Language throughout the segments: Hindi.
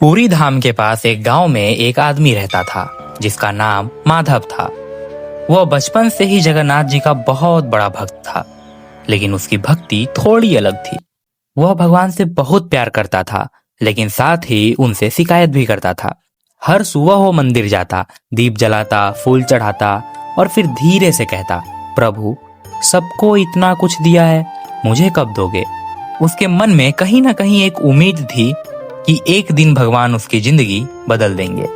पूरी धाम के पास एक गांव में एक आदमी रहता था जिसका नाम माधव था। वह बचपन से ही जगन्नाथ जी का बहुत बड़ा भक्त था, लेकिन उसकी भक्ति थोड़ी अलग थी। वह भगवान से बहुत प्यार करता था, लेकिन साथ ही उनसे शिकायत भी करता था। हर सुबह वो मंदिर जाता, दीप जलाता, फूल चढ़ाता और फिर धीरे से कहता, प्रभु सबको इतना कुछ दिया है, मुझे कब दोगे। उसके मन में कहीं ना कहीं एक उम्मीद थी कि एक दिन भगवान उसकी जिंदगी बदल देंगे।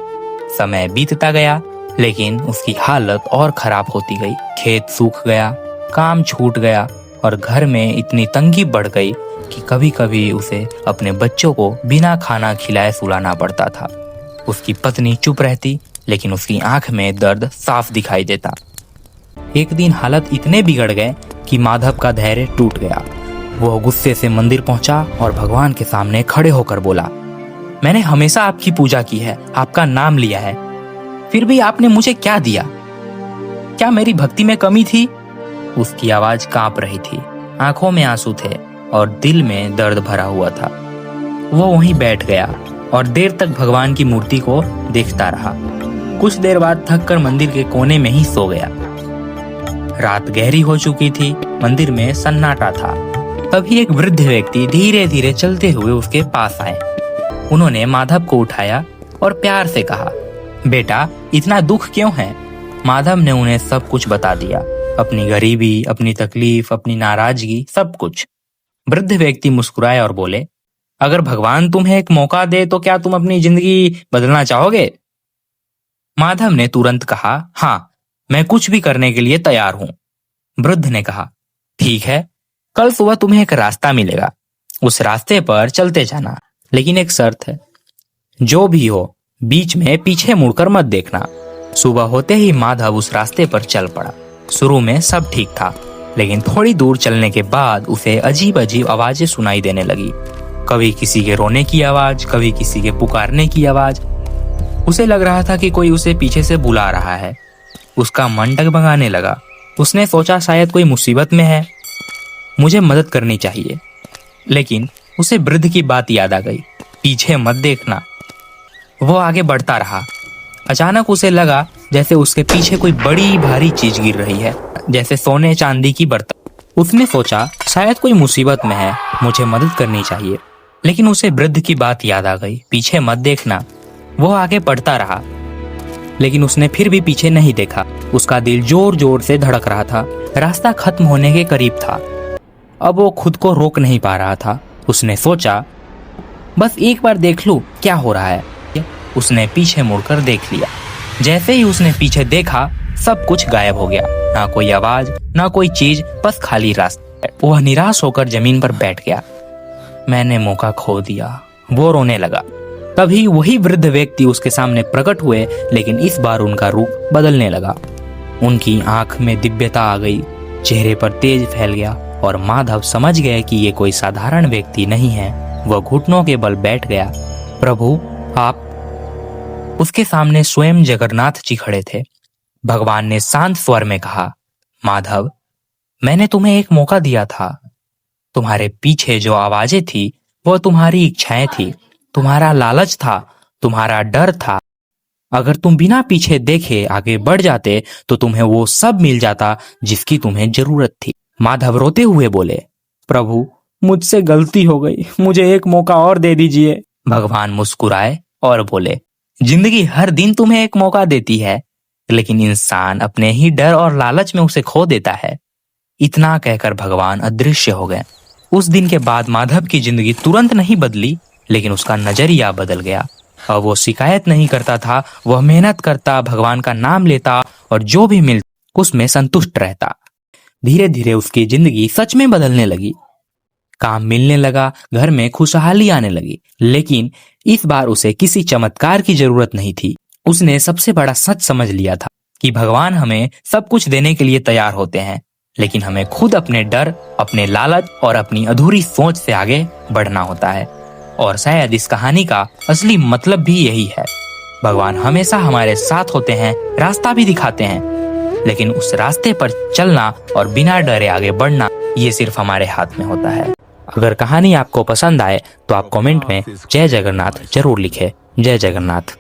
समय बीतता गया, लेकिन उसकी हालत और खराब होती गई। खेत सूख गया, काम छूट गया और घर में इतनी तंगी बढ़ गई कि कभी कभी उसे अपने बच्चों को बिना खाना खिलाए सुलाना पड़ता था। उसकी पत्नी चुप रहती, लेकिन उसकी आंख में दर्द साफ दिखाई देता। एक दिन हालत इतने बिगड़ गए कि माधव का धैर्य टूट गया। वह गुस्से से मंदिर पहुंचा और भगवान के सामने खड़े होकर बोला, मैंने हमेशा आपकी पूजा की है, आपका नाम लिया है, फिर भी आपने मुझे क्या दिया? क्या मेरी भक्ति में कमी थी? उसकी आवाज कांप रही थी, आंखों में आंसू थे और दिल में दर्द भरा हुआ था। वो वहीं बैठ गया और देर तक भगवान की मूर्ति को देखता रहा। कुछ देर बाद थक कर मंदिर के कोने में ही सो गया। रात गहरी हो चुकी थी, मंदिर में सन्नाटा था। तभी एक वृद्ध व्यक्ति धीरे धीरे चलते हुए उसके पास आए। उन्होंने माधव को उठाया और प्यार से कहा, बेटा इतना दुख क्यों है? माधव ने उन्हें सब कुछ बता दिया, अपनी गरीबी, अपनी तकलीफ, अपनी नाराजगी, सब कुछ। वृद्ध व्यक्ति मुस्कुराए और बोले, अगर भगवान तुम्हें एक मौका दे तो क्या तुम अपनी जिंदगी बदलना चाहोगे? माधव ने तुरंत कहा, हाँ, मैं कुछ भी करने के लिए तैयार हूं। वृद्ध ने कहा, ठीक है, कल सुबह तुम्हें एक रास्ता मिलेगा, उस रास्ते पर चलते जाना, लेकिन एक शर्त है, जो भी हो बीच में पीछे मुड़कर मत देखना। सुबह होते ही माधव उस रास्ते पर चल पड़ा। शुरू में सब ठीक था, लेकिन थोड़ी दूर चलने के बाद उसे अजीब अजीब आवाजें सुनाई देने लगी। कभी किसी के रोने की आवाज, कभी किसी के पुकारने की आवाज। उसे लग रहा था कि कोई उसे पीछे से बुला रहा है। उसका मन डगमगाने लगा। उसने सोचा शायद कोई मुसीबत में है, मुझे मदद करनी चाहिए। लेकिन उसे वृद्ध की बात याद आ गई, पीछे मत देखना। वो आगे बढ़ता रहा। अचानक उसे लगा जैसे उसके पीछे कोई बड़ी भारी चीज गिर रही है, जैसे सोने चांदी की बर्तन। उसने सोचा शायद कोई मुसीबत में है, मुझे मदद करनी चाहिए। लेकिन उसे वृद्ध की बात याद आ गई, पीछे मत देखना। वो आगे बढ़ता रहा, लेकिन उसने फिर भी पीछे नहीं देखा। उसका दिल जोर जोर से धड़क रहा था। रास्ता खत्म होने के करीब था। अब वो खुद को रोक नहीं पा रहा था। उसने सोचा, बस एक बार देख लूं क्या हो रहा है। उसने पीछे मुड़कर देख लिया। जैसे ही उसने पीछे देखा, सब कुछ गायब हो गया। ना कोई आवाज, ना कोई चीज, बस खाली रास्ता। वह निराश होकर जमीन पर बैठ गया। मैंने मौका खो दिया, वो रोने लगा। तभी वही वृद्ध व्यक्ति उसके सामने प्रकट हुए, लेकिन इस बार उनका रूप बदलने लगा। उनकी आंख में दिव्यता आ गई, चेहरे पर तेज फैल गया और माधव समझ गए कि ये कोई साधारण व्यक्ति नहीं है। वह घुटनों के बल बैठ गया। प्रभु आप। उसके सामने स्वयं जगन्नाथ जी खड़े थे। भगवान ने शांत स्वर में कहा, माधव मैंने तुम्हें एक मौका दिया था। तुम्हारे पीछे जो आवाजें थी वो तुम्हारी इच्छाएं थी, तुम्हारा लालच था, तुम्हारा डर था। अगर तुम बिना पीछे देखे आगे बढ़ जाते तो तुम्हें वो सब मिल जाता जिसकी तुम्हें जरूरत थी। माधव रोते हुए बोले, प्रभु मुझसे गलती हो गई, मुझे एक मौका और दे दीजिए। भगवान मुस्कुराए और बोले, जिंदगी हर दिन तुम्हें एक मौका देती है, लेकिन इंसान अपने ही डर और लालच में उसे खो देता है। इतना कहकर भगवान अदृश्य हो गए। उस दिन के बाद माधव की जिंदगी तुरंत नहीं बदली, लेकिन उसका नजरिया बदल गया। अब वो शिकायत नहीं करता था, वह मेहनत करता, भगवान का नाम लेता और जो भी मिलता उसमें संतुष्ट रहता। धीरे धीरे उसकी जिंदगी सच में बदलने लगी। काम मिलने लगा, घर में खुशहाली आने लगी। लेकिन इस बार उसे किसी चमत्कार की जरूरत नहीं थी। उसने सबसे बड़ा सच समझ लिया था कि भगवान हमें सब कुछ देने के लिए तैयार होते हैं, लेकिन हमें खुद अपने डर, अपने लालच और अपनी अधूरी सोच से आगे बढ़ना होता है। और शायद इस कहानी का असली मतलब भी यही है। भगवान हमेशा हमारे साथ होते हैं, रास्ता भी दिखाते हैं, लेकिन उस रास्ते पर चलना और बिना डरे आगे बढ़ना ये सिर्फ हमारे हाथ में होता है। अगर कहानी आपको पसंद आए तो आप कमेंट में जय जगन्नाथ जरूर लिखें। जय जगन्नाथ।